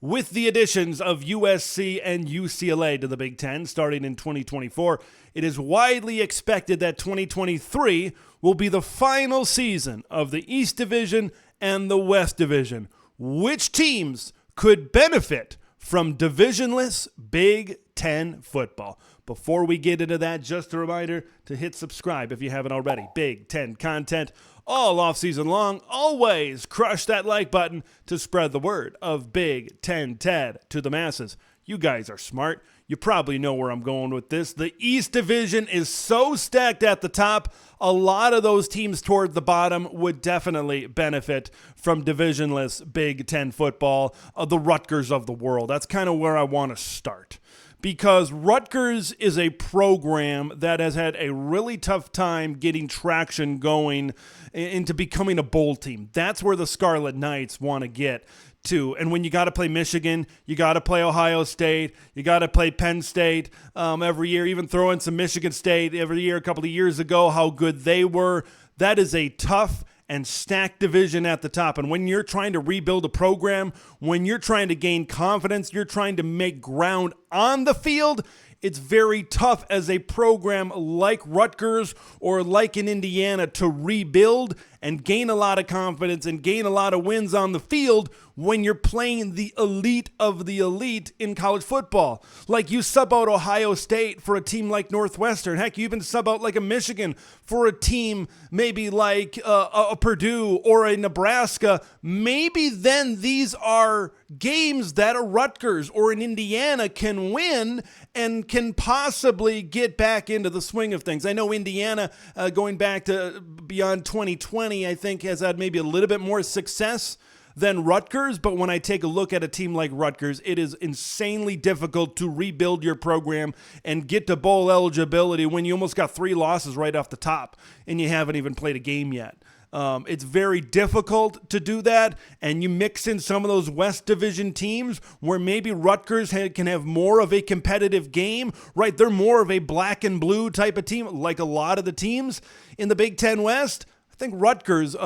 With the additions of USC and UCLA to the Big Ten starting in 2024, it is widely expected that 2023 will be the final season of the East Division and the West Division. Which teams could benefit from divisionless Big Ten football? Before we get into that, just a reminder to hit subscribe if you haven't already. Big Ten content all offseason long. Always crush that like button to spread the word of Big Ten Ted to the masses. You guys are smart. You probably know where I'm going with this. The East Division is so stacked at the top. A lot of those teams toward the bottom would definitely benefit from divisionless Big Ten football, the Rutgers of the world. That's kind of where I want to start. Because Rutgers is a program that has had a really tough time getting traction going into becoming a bowl team. That's where the Scarlet Knights want to get to. And when you got to play Michigan, you got to play Ohio State, you got to play Penn State every year, even throw in some Michigan State every year. A couple of years ago, how good they were. That is a tough and stacked division at the top. And when you're trying to rebuild a program, when you're trying to gain confidence, you're trying to make ground on the field, it's very tough as a program like Rutgers or like in Indiana to rebuild and gain a lot of confidence and gain a lot of wins on the field when you're playing the elite of the elite in college football. Like you sub out Ohio State for a team like Northwestern. Heck, you even sub out like a Michigan for a team maybe like a Purdue or a Nebraska. Maybe then these are games that a Rutgers or an Indiana can win and can possibly get back into the swing of things. I know Indiana, going back to beyond 2020, I think has had maybe a little bit more success than Rutgers, but when I take a look at a team like Rutgers, it is insanely difficult to rebuild your program and get to bowl eligibility when you almost got 3 losses right off the top and you haven't even played a game yet. It's very difficult to do that, and you mix in some of those West Division teams where maybe Rutgers can have more of a competitive game, right? They're more of a black and blue type of team, like a lot of the teams in the Big Ten West. I think Rutgers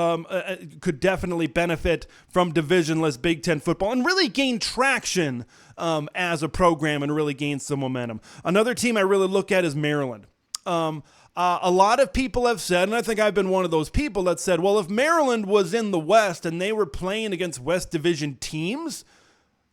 could definitely benefit from divisionless Big Ten football and really gain traction as a program and really gain some momentum. Another team I really look at is Maryland. A lot of people have said, and I think I've been one of those people that said, well, if Maryland was in the West and they were playing against West Division teams,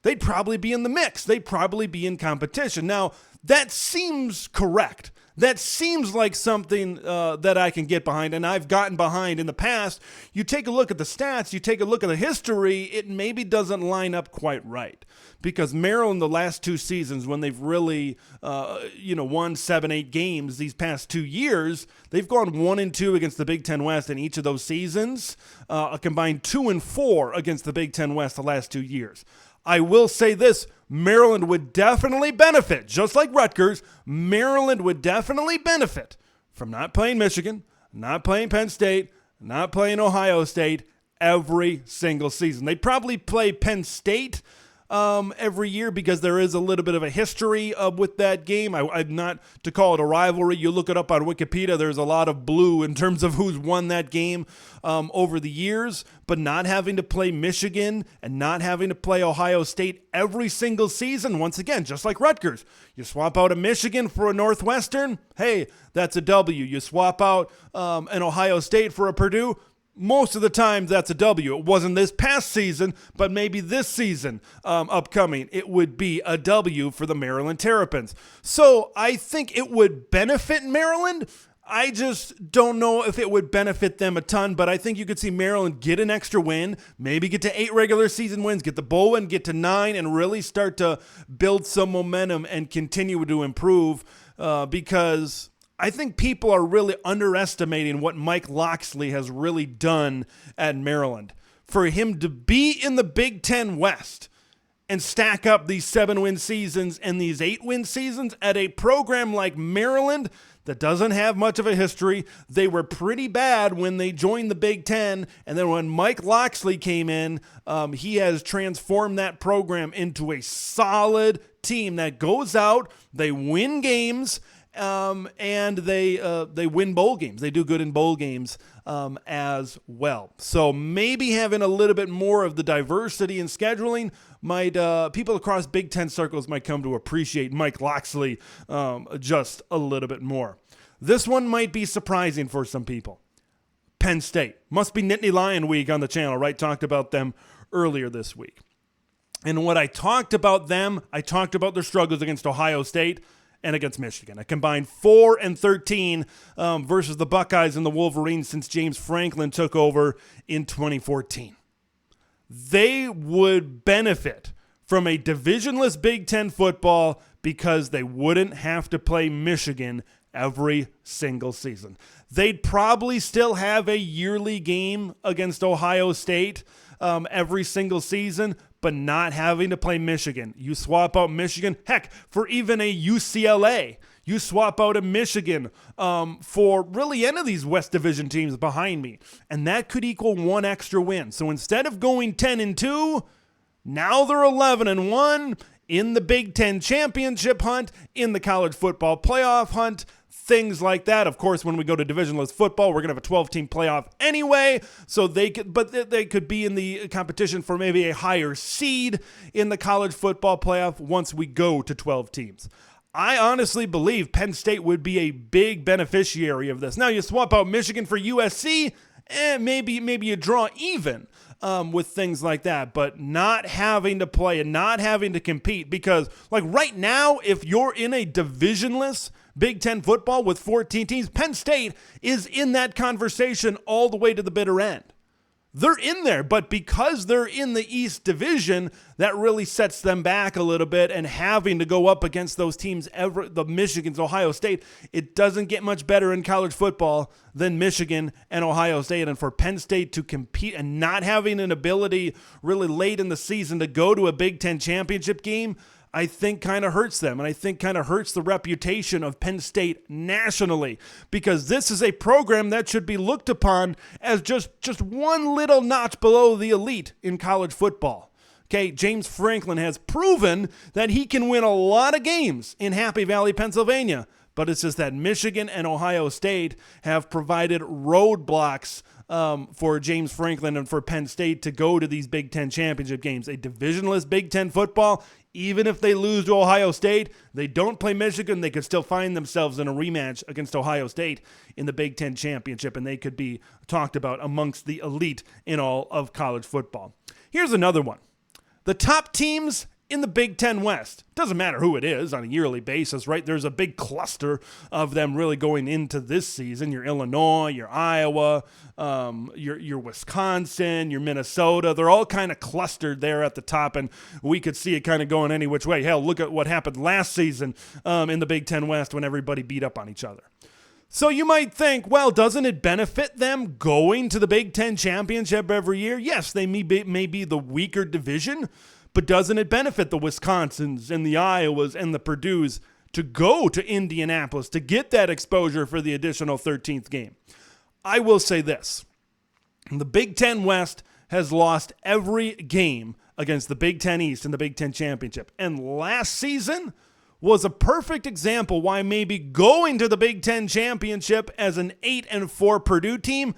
they'd probably be in the mix. They'd probably be in competition. Now, that seems correct. That seems like something that I can get behind, and I've gotten behind in the past. You take a look at the stats, you take a look at the history, it maybe doesn't line up quite right. Because Maryland, the last 2 seasons, when they've really won 7-8 games these past 2 years, they've gone 1-2 against the Big Ten West in each of those seasons, a combined 2-4 against the Big Ten West the last 2 years. I will say this, Maryland would definitely benefit, just like Rutgers, Maryland would definitely benefit from not playing Michigan, not playing Penn State, not playing Ohio State every single season. They'd probably play Penn State every year because there is a little bit of a history with that game. I'm not to call it a rivalry. You look it up on Wikipedia, there's a lot of blue in terms of who's won that game over the years, but not having to play Michigan and not having to play Ohio State every single season, once again, just like Rutgers. You swap out a Michigan for a Northwestern, hey, that's a W. You swap out an Ohio State for a Purdue, most of the time, that's a W. It wasn't this past season, but maybe this season upcoming, it would be a W for the Maryland Terrapins. So I think it would benefit Maryland. I just don't know if it would benefit them a ton, but I think you could see Maryland get an extra win, maybe get to 8 regular season wins, get the bowl win, get to 9, and really start to build some momentum and continue to improve because I think people are really underestimating what Mike Locksley has really done at Maryland. For him to be in the Big Ten West and stack up these 7-win seasons and these 8-win seasons at a program like Maryland that doesn't have much of a history. They were pretty bad when they joined the Big Ten, and then when Mike Locksley came in, he has transformed that program into a solid team that goes out, they win games, and they win bowl games. They do good in bowl games as well. So maybe having a little bit more of the diversity in scheduling might people across Big Ten circles might come to appreciate Mike Locksley just a little bit more. This one might be surprising for some people. Penn State. Must be Nittany Lion week on the channel, right? Talked about them earlier this week. And what I talked about them, I talked about their struggles against Ohio State and against Michigan. A combined 4-13 versus the Buckeyes and the Wolverines since James Franklin took over in 2014. They would benefit from a divisionless Big Ten football because they wouldn't have to play Michigan every single season. They'd probably still have a yearly game against Ohio State every single season, but not having to play Michigan. You swap out Michigan, heck, for even a UCLA. You swap out a Michigan for really any of these West Division teams behind me, and that could equal one extra win. So instead of going 10-2, now they're 11-1 in the Big Ten championship hunt, in the college football playoff hunt, things like that. Of course, when we go to divisionless football, we're going to have a 12-team playoff anyway, so they could be in the competition for maybe a higher seed in the college football playoff once we go to 12 teams. I honestly believe Penn State would be a big beneficiary of this. Now, you swap out Michigan for USC, maybe you draw even with things like that, but not having to play and not having to compete, because like right now, if you're in a divisionless Big Ten football with 14 teams, Penn State is in that conversation all the way to the bitter end. They're in there, but because they're in the East Division, that really sets them back a little bit, and having to go up against those teams, the Michigans, Ohio State, it doesn't get much better in college football than Michigan and Ohio State. And for Penn State to compete and not having an ability really late in the season to go to a Big Ten championship game, I think kind of hurts them, and I think kind of hurts the reputation of Penn State nationally, because this is a program that should be looked upon as just one little notch below the elite in college football. Okay, James Franklin has proven that he can win a lot of games in Happy Valley, Pennsylvania, but it's just that Michigan and Ohio State have provided roadblocks for James Franklin and for Penn State to go to these Big Ten championship games. A divisionless Big Ten football, even if they lose to Ohio State, they don't play Michigan, they could still find themselves in a rematch against Ohio State in the Big Ten championship, and they could be talked about amongst the elite in all of college football. Here's another one. The top teams in the Big Ten West. Doesn't matter who it is on a yearly basis, right? There's a big cluster of them really going into this season. Your Illinois, your Iowa, your Wisconsin, your Minnesota. They're all kind of clustered there at the top, and we could see it kind of going any which way. Hell, look at what happened last season in the Big Ten West when everybody beat up on each other. So you might think, well, doesn't it benefit them going to the Big Ten championship every year? Yes, they may be the weaker division, but doesn't it benefit the Wisconsins and the Iowas and the Purdues to go to Indianapolis to get that exposure for the additional 13th game? I will say this. The Big Ten West has lost every game against the Big Ten East in the Big Ten Championship. And last season was a perfect example why maybe going to the Big Ten Championship as an 8-4 Purdue team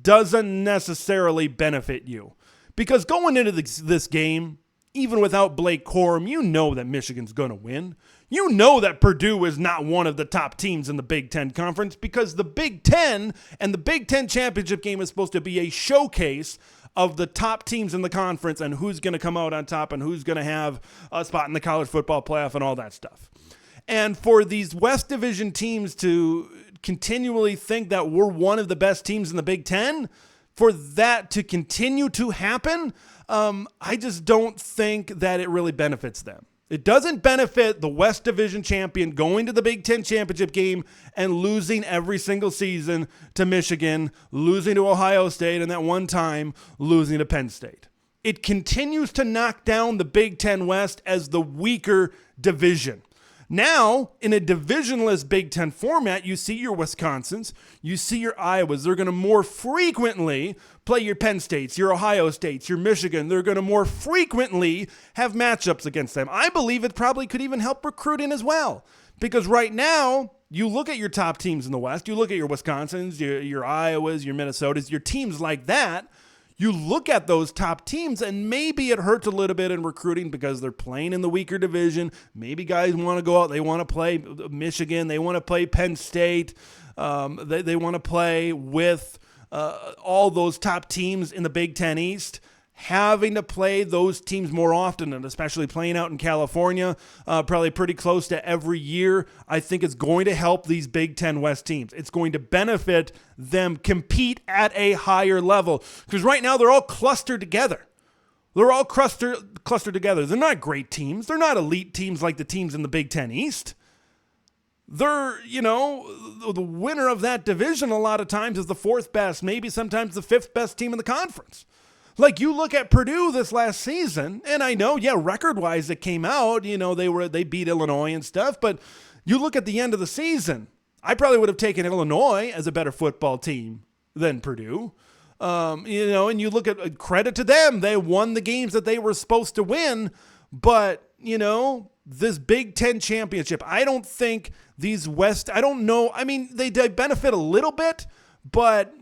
doesn't necessarily benefit you. Because going into this game, even without Blake Corum, you know that Michigan's going to win. You know that Purdue is not one of the top teams in the Big Ten Conference, because the Big Ten and the Big Ten Championship game is supposed to be a showcase of the top teams in the conference and who's going to come out on top and who's going to have a spot in the college football playoff and all that stuff. And for these West Division teams to continually think that we're one of the best teams in the Big Ten, for that to continue to happen, I just don't think that it really benefits them. It doesn't benefit the West Division champion going to the Big Ten championship game and losing every single season to Michigan, losing to Ohio State, and that one time losing to Penn State. It continues to knock down the Big Ten West as the weaker division. Now, in a divisionless Big Ten format, you see your Wisconsins, you see your Iowas. They're going to more frequently play your Penn States, your Ohio States, your Michigan. They're going to more frequently have matchups against them. I believe it probably could even help recruiting as well, Because right now, you look at your top teams in the West, you look at your Wisconsins, your Iowas, your Minnesotas, your teams like that. You look at those top teams, and maybe it hurts a little bit in recruiting because they're playing in the weaker division. Maybe guys want to go out. They want to play Michigan. They want to play Penn State. They want to play with all those top teams in the Big Ten East. Having to play those teams more often, and especially playing out in California, probably pretty close to every year, I think it's going to help these Big Ten West teams. It's going to benefit them compete at a higher level, because right now they're all clustered together. They're all clustered together. They're not great teams. They're not elite teams like the teams in the Big Ten East. They're, the winner of that division a lot of times is the fourth best, maybe sometimes the fifth best team in the conference. Like, you look at Purdue this last season, and I know, record-wise it came out, they beat Illinois and stuff, but you look at the end of the season, I probably would have taken Illinois as a better football team than Purdue. And you look at credit to them, they won the games that they were supposed to win, but, this Big Ten championship, I don't think these West, I don't know, I mean, they benefit a little bit, but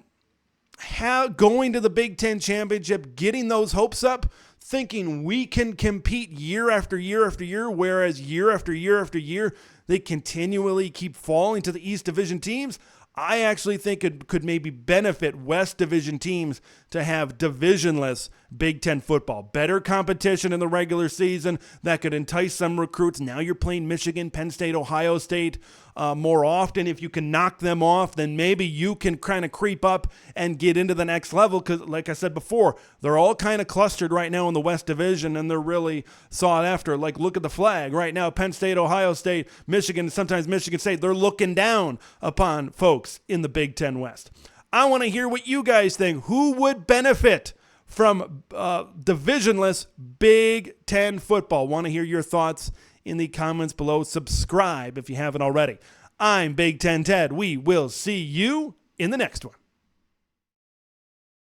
going to the Big Ten championship, getting those hopes up, thinking we can compete year after year after year, whereas year after year after year, they continually keep falling to the East Division teams. I actually think it could maybe benefit West Division teams to have divisionless Big Ten football. Better competition in the regular season that could entice some recruits. Now you're playing Michigan, Penn State, Ohio State more often. If you can knock them off, then maybe you can kind of creep up and get into the next level, because like I said before, they're all kind of clustered right now in the West Division, and they're really sought after. Like, look at the flag right now. Penn State, Ohio State, Michigan, sometimes Michigan State, they're looking down upon folks in the Big Ten West. I want to hear what you guys think. Who would benefit from divisionless Big Ten football? Want to hear your thoughts in the comments below. Subscribe if you haven't already. I'm Big Ten Ted. We will see you in the next one.